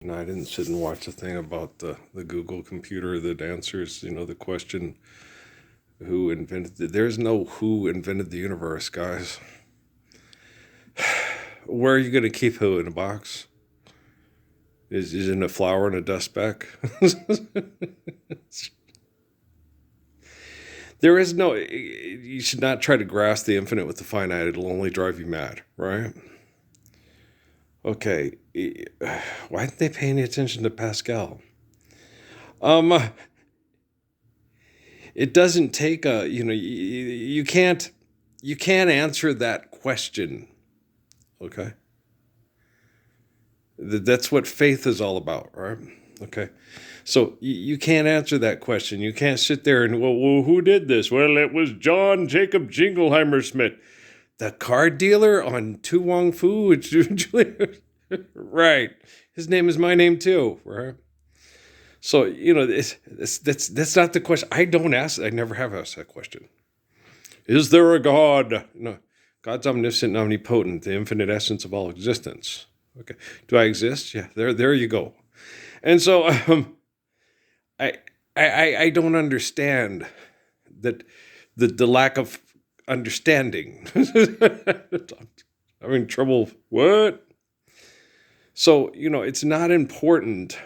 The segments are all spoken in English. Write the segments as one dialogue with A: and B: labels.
A: No, I didn't sit and watch a thing about the Google computer that answers, the question, who invented it. There's no who invented the universe, guys. Where are you going to keep who in a box? Is in a flower in a dust speck? There is no, you should not try to grasp the infinite with the finite. It'll only drive you mad, right? Okay. Why aren't they paying attention to Pascal? Um, it doesn't take you can't answer that question. Okay. That's what faith is all about, right? Okay. So you can't answer that question. You can't sit there and, well, who did this? Well, it was John Jacob Jingleheimer Smith, the car dealer on Tu Wong Fu. Right. His name is my name too, right? So that's not the question. I don't ask. I never have asked that question. Is there a God? No. God's omniscient and omnipotent, the infinite essence of all existence. Okay. Do I exist? Yeah. There you go. And so I, I don't understand that the lack of understanding. I'm having trouble. What? So it's not important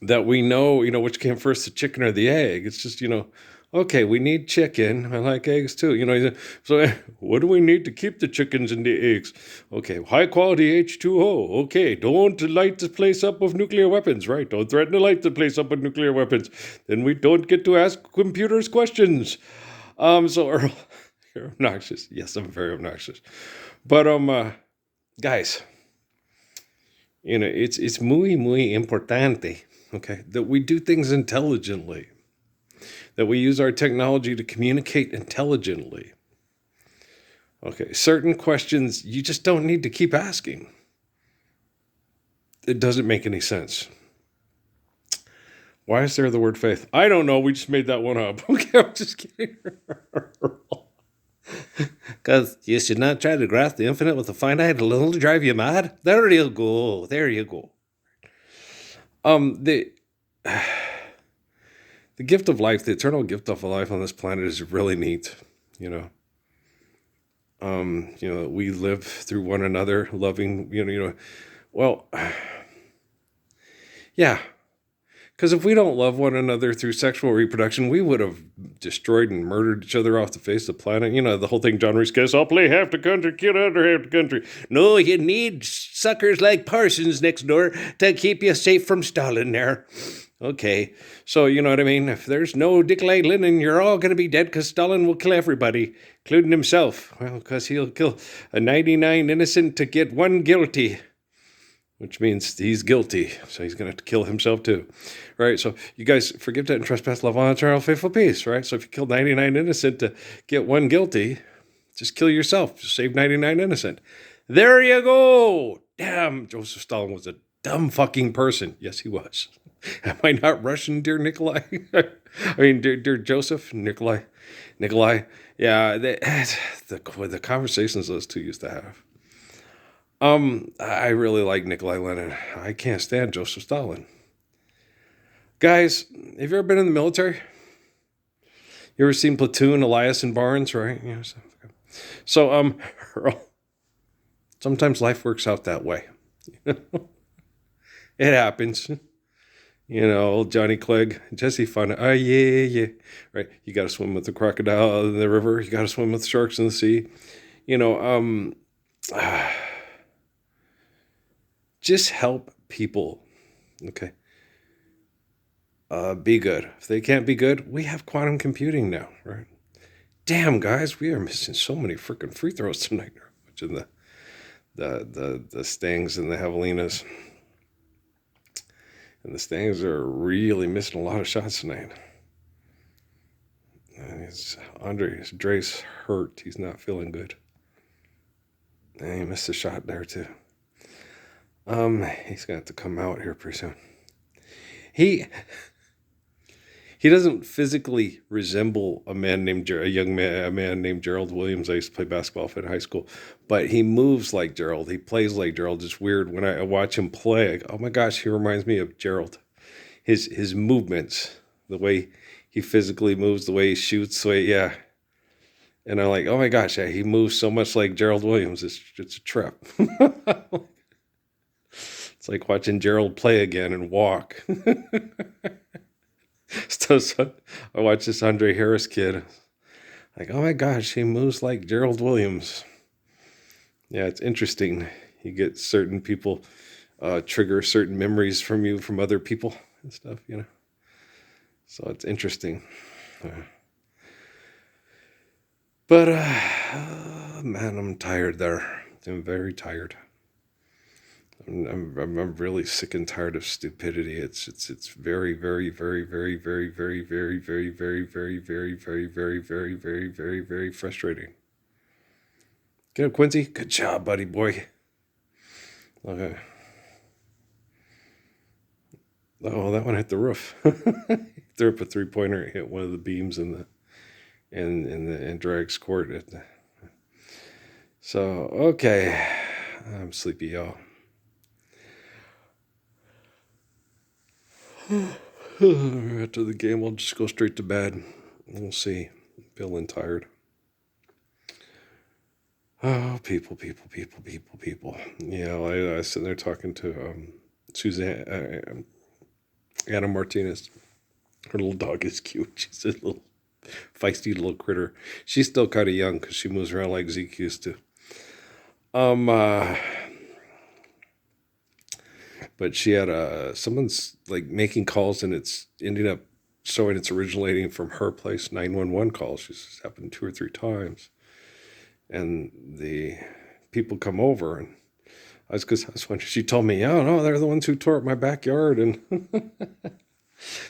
A: that we know which came first, the chicken or the egg. It's just okay, we need chicken. I like eggs too. So what do we need to keep the chickens and the eggs? Okay, high quality H2O. Okay, don't light the place up with nuclear weapons, right? Don't threaten to light the place up with nuclear weapons. Then we don't get to ask computers questions. So Earl, you're obnoxious. Yes, I'm very obnoxious. But guys, it's muy importante, okay, that we do things intelligently, that we use our technology to communicate intelligently. Okay, certain questions you just don't need to keep asking. It doesn't make any sense. Why is there the word faith? I don't know. We just made that one up. Okay, I'm just kidding. Because you should not try to grasp the infinite with the finite. It'll only drive you mad. There you go. There you go. The the gift of life, the eternal gift of life on this planet is really neat. We live through one another, loving. Well, yeah. Because if we don't love one another through sexual reproduction, we would have destroyed and murdered each other off the face of the planet. The whole thing, John Reese I'll play half the country, kill other half the country. No, you need suckers like Parsons next door to keep you safe from Stalin there. Okay, so you know what I mean? If there's no Nikolai Lenin, you're all going to be dead because Stalin will kill everybody, including himself. Well, because he'll kill a 99 innocent to get one guilty, which means he's guilty, so he's going to have to kill himself too, right? So you guys forgive debt and trespass, love, honor, eternal, faithful peace, right? So if you kill 99 innocent to get one guilty, just kill yourself, just save 99 innocent. There you go. Damn, Joseph Stalin was a dumb fucking person. Yes, he was. Am I not Russian, dear Nikolai? I mean, dear Joseph, Nikolai. Yeah, the conversations those two used to have. I really like Nikolai Lenin. I can't stand Joseph Stalin. Guys, have you ever been in the military? You ever seen Platoon, Elias and Barnes, right? Yeah. So, sometimes life works out that way. It happens. Old Johnny Clegg, Jesse Fonda. Oh, yeah. Right. You got to swim with the crocodile in the river. You got to swim with the sharks in the sea. Just help people. Okay. Be good. If they can't be good, we have quantum computing now, right? Damn, guys, we are missing so many freaking free throws tonight. Watching the Stings and the Javelinas. And the Stings are really missing a lot of shots tonight. And Dre's hurt. He's not feeling good. And he missed a shot there too. He's gonna have to come out here pretty soon. He He doesn't physically resemble a man named Gerald Williams. I used to play basketball in high school, but he moves like Gerald. He plays like Gerald. It's weird when I watch him play. I go, oh my gosh, he reminds me of Gerald. His movements, the way he physically moves, the way he shoots, the way, yeah. And I'm like, oh my gosh, yeah, he moves so much like Gerald Williams. It's a trip. It's like watching Gerald play again and walk. So I watched this Andre Harris kid. Like, oh my gosh, he moves like Gerald Williams. Yeah, it's interesting. You get certain people trigger certain memories from you from other people and stuff, So it's interesting. But man, I'm tired there. I'm very tired. I'm really sick and tired of stupidity. It's very, very, very, very, very, very, very, very, very, very, very, very, very, very, very, very, very frustrating. Get up, Quincy. Good job, buddy boy. Okay. Oh, that one hit the roof. Threw up a 3-pointer. Hit one of the beams in Dragg's court. So okay, I'm sleepy, y'all. After the game, I'll just go straight to bed. We'll see. Feeling tired. Oh, people. Yeah, I was sitting there talking to Suzanne, Anna Martinez. Her little dog is cute. She's a little feisty little critter. She's still kind of young because she moves around like Zeke used to. But she had someone's like making calls and it's ending up showing it's originating from her place 911 calls. She's happened 2 or 3 times, and the people come over and I was wondering. She told me, "Oh no, they're the ones who tore up my backyard," and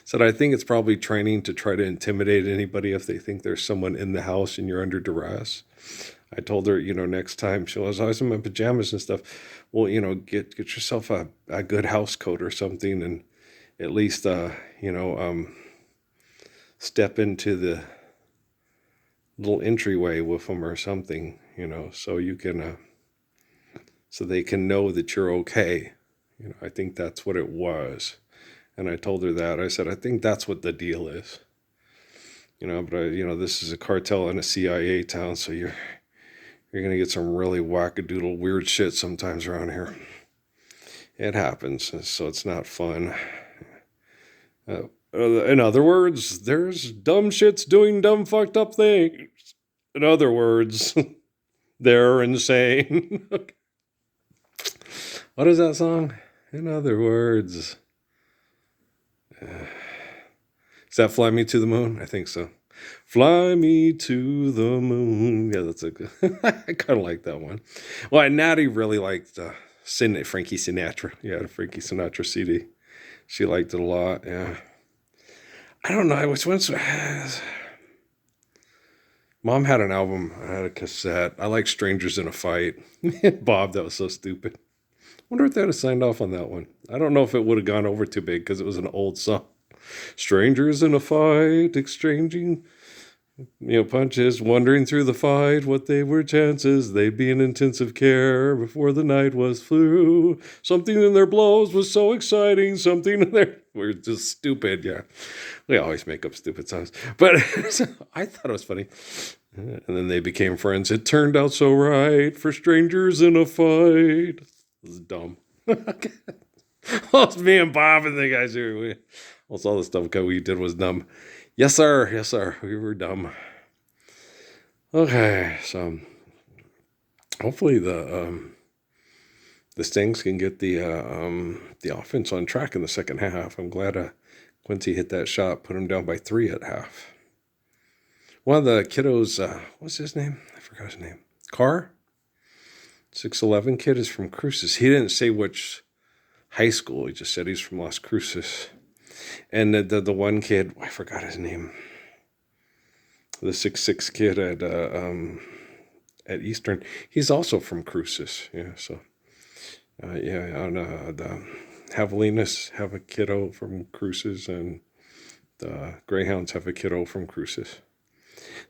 A: said, "I think it's probably training to try to intimidate anybody if they think there's someone in the house and you're under duress." I told her, next time I was always in my pajamas and stuff. Well, get yourself a good house coat or something, and at least, step into the little entryway with them or something, so you can, so they can know that you're okay. I think that's what it was. And I told her that. I said, I think that's what the deal is. But this is a cartel and a CIA town, so you're going to get some really wackadoodle weird shit sometimes around here. It happens, so it's not fun. In other words, there's dumb shits doing dumb fucked up things. In other words, they're insane. What is that song? In other words. Is that Fly Me to the Moon? I think so. Fly me to the moon. Yeah, that's a good. I kind of like that one. Well, Natty really liked Frankie Sinatra. Yeah, the Frankie Sinatra CD. She liked it a lot. Yeah. I don't know which one's. Mom had an album. I had a cassette. I like Strangers in a Fight. Bob, that was so stupid. I wonder if they'd have signed off on that one. I don't know if it would have gone over too big because it was an old song. Strangers in a fight, exchanging, punches, wandering through the fight. What they were chances, they'd be in intensive care before the night was through. Something in their blows was so exciting. Something in their we're just stupid. Yeah, we always make up stupid songs, but I thought it was funny. And then they became friends. It turned out so right for strangers in a fight. It was dumb. Well, it's me and Bob and the guys here. Almost all the stuff we did was dumb. Yes, sir. Yes, sir. We were dumb. Okay, so hopefully the Stings can get the offense on track in the second half. I'm glad Quincy hit that shot, put him down by 3 at half. One of the kiddos, what's his name? I forgot his name. Carr? 6'11" kid is from Cruces. He didn't say which high school. He just said he's from Las Cruces. And the one kid, I forgot his name. The 6'6" kid at Eastern. He's also from Cruces. Yeah, so the Javelinas have a kiddo from Cruces, and The Greyhounds have a kiddo from Cruces.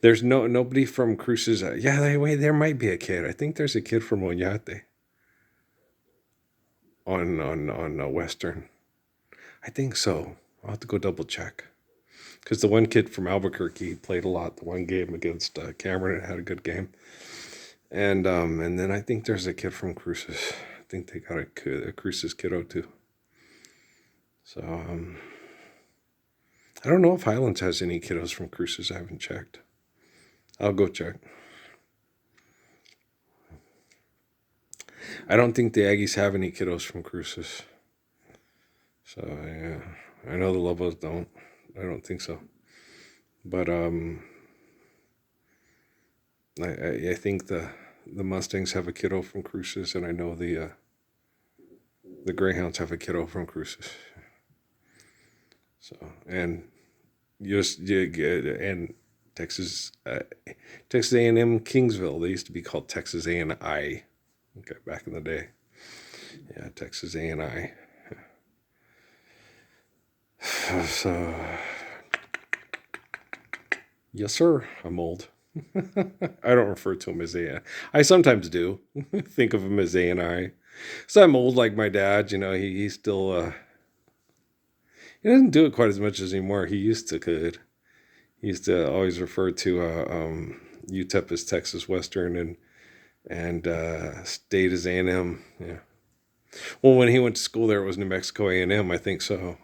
A: There's nobody from Cruces. Wait, there might be a kid. I think there's a kid from Oñate on Western. I think so. I'll have to go double check. Because the one kid from Albuquerque played a lot. The one game against Cameron, and had a good game. And then I think there's a kid from Cruces. I think they got a Cruces kiddo too. So I don't know if Highlands has any kiddos from Cruces. I haven't checked. I'll go check. I don't think the Aggies have any kiddos from Cruces. So yeah, I know the Lobos don't. I don't think so. But I think the Mustangs have a kiddo from Cruces, and I know the Greyhounds have a kiddo from Cruces. So and and Texas A&M Kingsville. They used to be called Texas A&I. Okay, back in the day. Yeah, Texas A&I. So, yes, sir. I'm old. I don't refer to him as A. I sometimes do think of him as A&I. So I'm old like my dad. He's still. He doesn't do it quite as much as anymore. He used to could. He used to always refer to UTEP as Texas Western and State as A&M. Yeah. Well, when he went to school there, it was New Mexico A&M. I think so.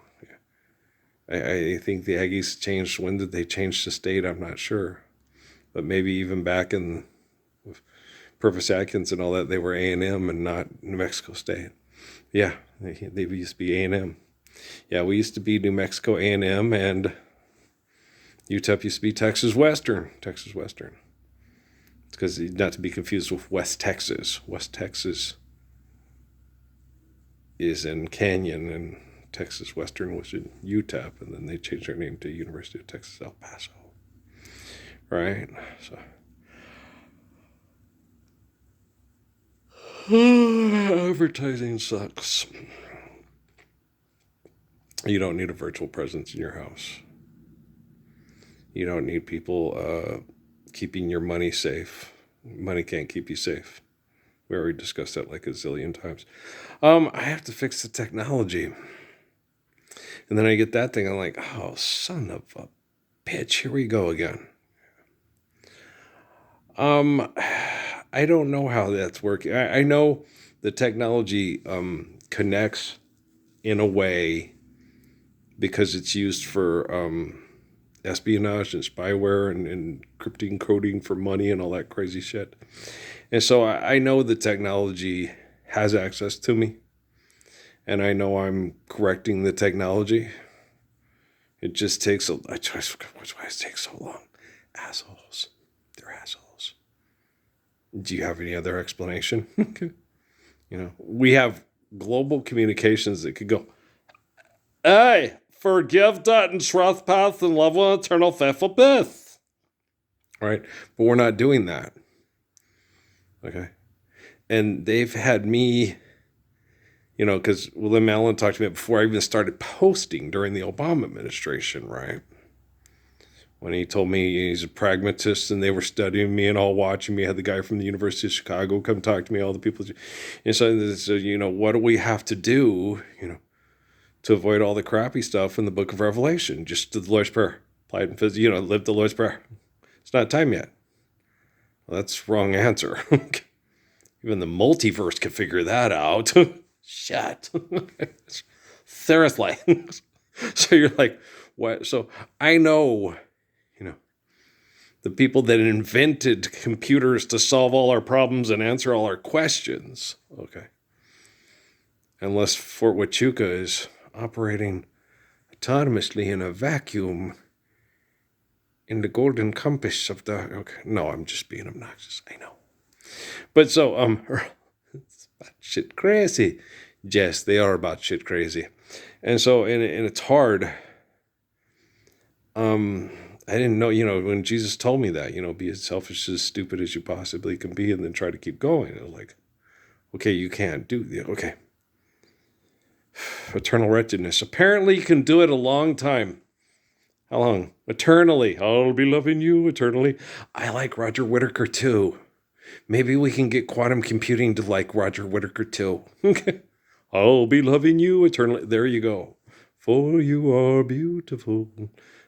A: I think the Aggies changed. When did they change the state? I'm not sure. But maybe even back in Purvis Atkins and all that, they were A&M and not New Mexico State. Yeah, they used to be A&M. Yeah, we used to be New Mexico A&M, and UTEP used to be Texas Western. Texas Western. It's because not to be confused with West Texas. West Texas is in Canyon, and Texas Western was in UTEP, and then they changed their name to University of Texas El Paso. Right? So advertising sucks. You don't need a virtual presence in your house. You don't need people keeping your money safe. Money can't keep you safe. We already discussed that like a zillion times. I have to fix the technology. And then I get that thing. I'm like, oh, son of a bitch. Here we go again. I don't know how that's working. I know the technology connects in a way because it's used for espionage and spyware and encrypting coding for money and all that crazy shit. And so I know the technology has access to me. And I know I'm correcting the technology. It just takes why it takes so long. Assholes. They're assholes. Do you have any other explanation? We have global communications that could go, hey, forgive that and trespass and love one eternal faithful birth. Right? But we're not doing that. Okay? And they've had me, because William Allen talked to me before I even started posting during the Obama administration, right? When he told me he's a pragmatist and they were studying me and all watching me. I had the guy from the University of Chicago come talk to me, all the people. And so what do we have to do, to avoid all the crappy stuff in the book of Revelation? Just do the Lord's Prayer. Apply it in physics, live the Lord's Prayer. It's not time yet. Well, that's the wrong answer. Even the multiverse could figure that out. Shut. Seriously. So you're like, what? So I know, the people that invented computers to solve all our problems and answer all our questions. Okay. Unless Fort Huachuca is operating autonomously in a vacuum in the golden compass of the... Okay. No, I'm just being obnoxious. I know. But so, it's about shit crazy. Yes, they are about shit crazy. And so, and it's hard. I didn't know, when Jesus told me that, be as selfish, as stupid as you possibly can be, and then try to keep going. I was like, okay, you can't do that. Okay. Eternal wretchedness. Apparently you can do it a long time. How long? Eternally. I'll be loving you eternally. I like Roger Whittaker too. Maybe we can get quantum computing to like Roger Whittaker too. I'll be loving you eternally. There you go. For you are beautiful,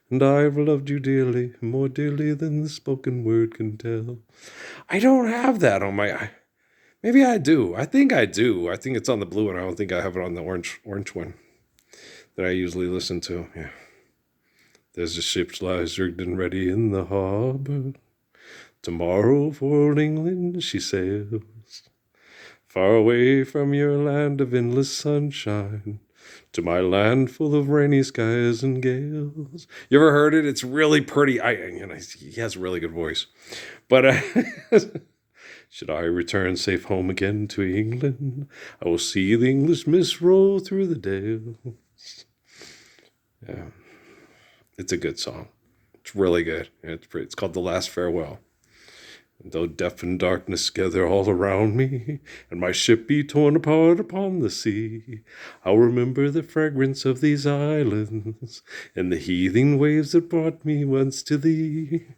A: and I've loved you dearly, more dearly than the spoken word can tell. I don't have that on my. Maybe I do. I think I do. I think it's on the blue one. I don't think I have it on the orange one that I usually listen to. Yeah. There's a ship lies rigged and ready in the harbor. Tomorrow for old England she sails. Far away from your land of endless sunshine to my land full of rainy skies and gales. You ever heard it? It's really pretty. He has a really good voice. But should I return safe home again to England, I will see the English mist roll through the dales. Yeah, it's a good song. It's really good. It's called The Last Farewell. Though death and darkness gather all around me, and my ship be torn apart upon the sea, I'll remember the fragrance of these islands, and the heaving waves that brought me once to thee.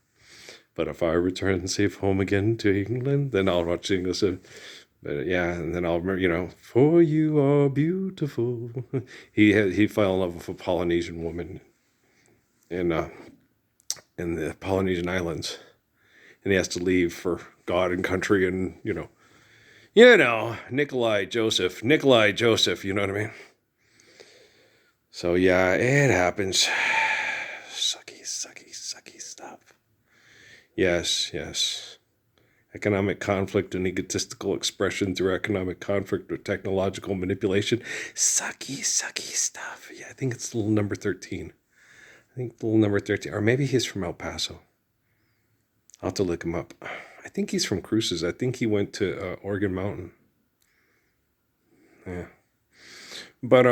A: But if I return safe home again to England, then I'll watch English. But yeah, and then I'll remember, for you are beautiful. He fell in love with a Polynesian woman in the Polynesian islands. And he has to leave for God and country and, Nikolai Joseph, you know what I mean? So yeah, it happens. Sucky stuff. Yes. Economic conflict and egotistical expression through economic conflict or technological manipulation. Sucky stuff. Yeah, I think it's little number 13. Or maybe he's from El Paso. I'll have to look him up. I think he's from Cruces. I think he went to Oregon Mountain. Yeah. But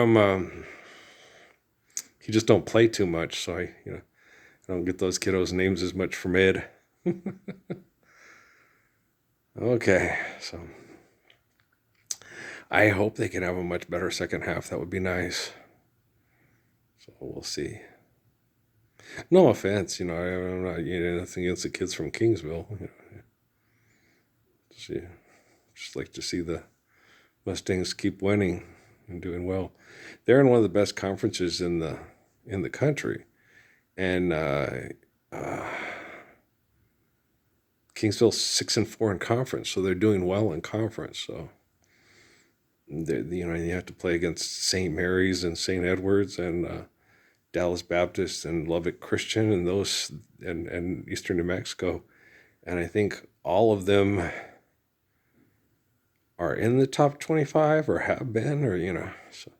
A: he just don't play too much, so I don't get those kiddos' names as much from Ed. Okay, so I hope they can have a much better second half. That would be nice. So we'll see. No offense, I'm not nothing against the kids from Kingsville. Just like to see the Mustangs keep winning and doing well. They're in one of the best conferences in the country, and Kingsville's 6-4 in conference, so they're doing well in conference. So you have to play against St. Mary's and St. Edward's and Dallas Baptist and Lubbock Christian and those and Eastern New Mexico, and I think all of them are in the top 25 or have been, or so.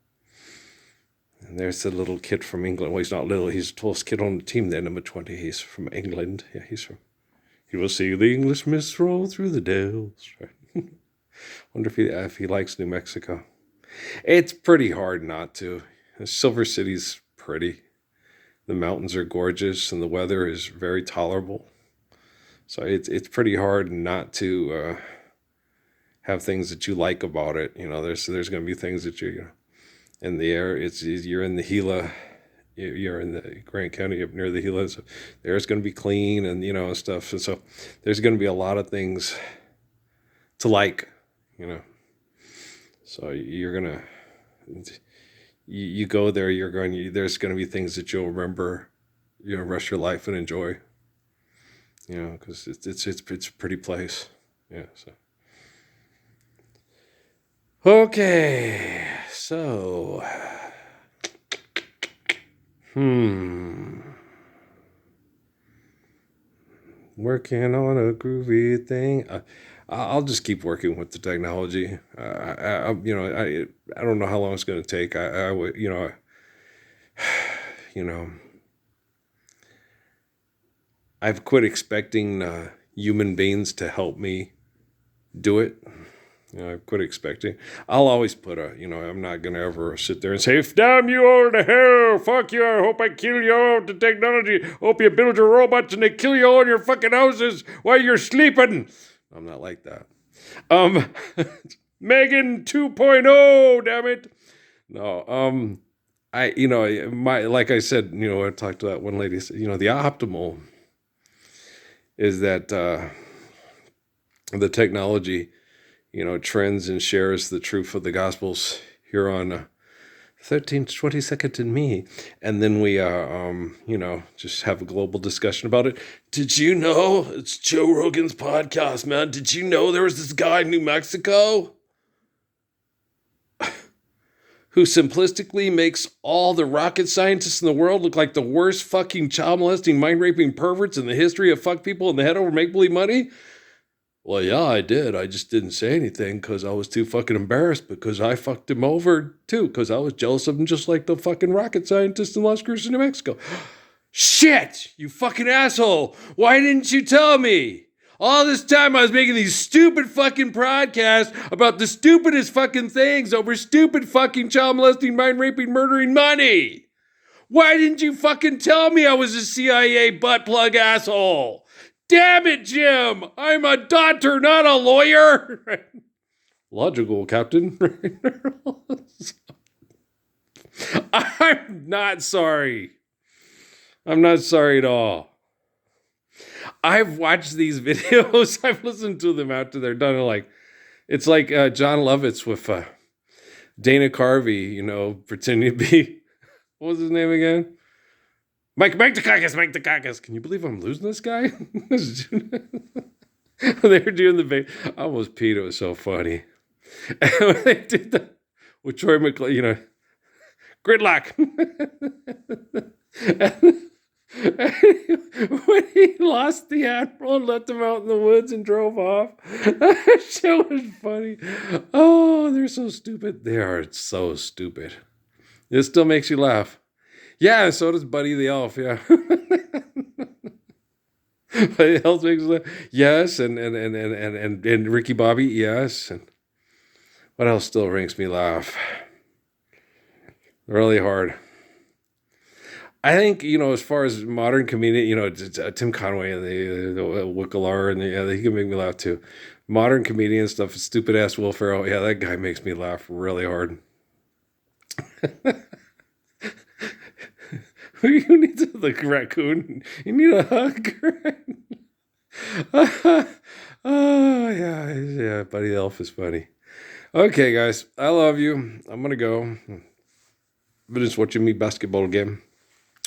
A: And there's the little kid from England. Well, he's not little. He's the tallest kid on the team there, number 20. He's from England. Yeah, he will see the English mist roll through the dales. Right? Wonder if he likes New Mexico. It's pretty hard not to. Silver City's pretty. The mountains are gorgeous and the weather is very tolerable. So it's pretty hard not to have things that you like about it. There's going to be things that in the air. You're in the Gila, you're in the Grant County up near the Gila. So the air's going to be clean and stuff. And so there's going to be a lot of things to like. So you're gonna. You go there, there's going to be things that you'll remember, rest of your life and enjoy, because it's a pretty place. Yeah. So. Okay. So. Working on a groovy thing. I'll just keep working with the technology. I don't know how long it's going to take. I've quit expecting human beings to help me do it. I've quit expecting. I'll always put I'm not going to ever sit there and say, damn you all to hell, fuck you, I hope I kill you all to technology, hope you build your robots and they kill you all in your fucking houses while you're sleeping. I'm not like that. Megan 2.0, damn it. No, like I said, I talked to that one lady, the optimal is that the technology, trends and shares the truth of the gospels here on 13 to 22nd and me. And then we, just have a global discussion about it. Did you know it's Joe Rogan's podcast, man? Did you know there was this guy in New Mexico who simplistically makes all the rocket scientists in the world look like the worst fucking child molesting, mind raping perverts in the history of fuck people in the head over make believe money? Well, yeah, I did. I just didn't say anything because I was too fucking embarrassed because I fucked him over too because I was jealous of him just like the fucking rocket scientist in Las Cruces, New Mexico. Shit, you fucking asshole. Why didn't you tell me? All this time I was making these stupid fucking podcasts about the stupidest fucking things over stupid fucking child molesting, mind raping, murdering money. Why didn't you fucking tell me I was a CIA butt plug asshole? Damn it, Jim! I'm a doctor, not a lawyer! Logical, Captain. I'm not sorry. I'm not sorry at all. I've watched these videos. I've listened to them after they're done. It's like John Lovitz with Dana Carvey, pretending to be, what was his name again? Mike Dukakis. Can you believe I'm losing this guy? They were doing I almost peed. It was so funny. And when they did that with Troy McClure, gridlock. When he lost the admiral and left him out in the woods and drove off, that show was funny. Oh, they're so stupid. They are so stupid. It still makes you laugh. Yeah, so does Buddy the Elf, yeah. Buddy the Elf makes you laugh. Yes, and Ricky Bobby, yes. And what else still makes me laugh? Really hard. I think, as far as modern comedian, Tim Conway and the Wickelar, and he can make me laugh too. Modern comedian stuff, stupid ass Will Ferrell, yeah, that guy makes me laugh really hard. You need the raccoon. You need a hug. Oh, yeah, Buddy the Elf is funny. Okay, guys, I love you. I'm going to go. But just watching me basketball game.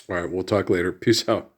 A: All right, we'll talk later. Peace out.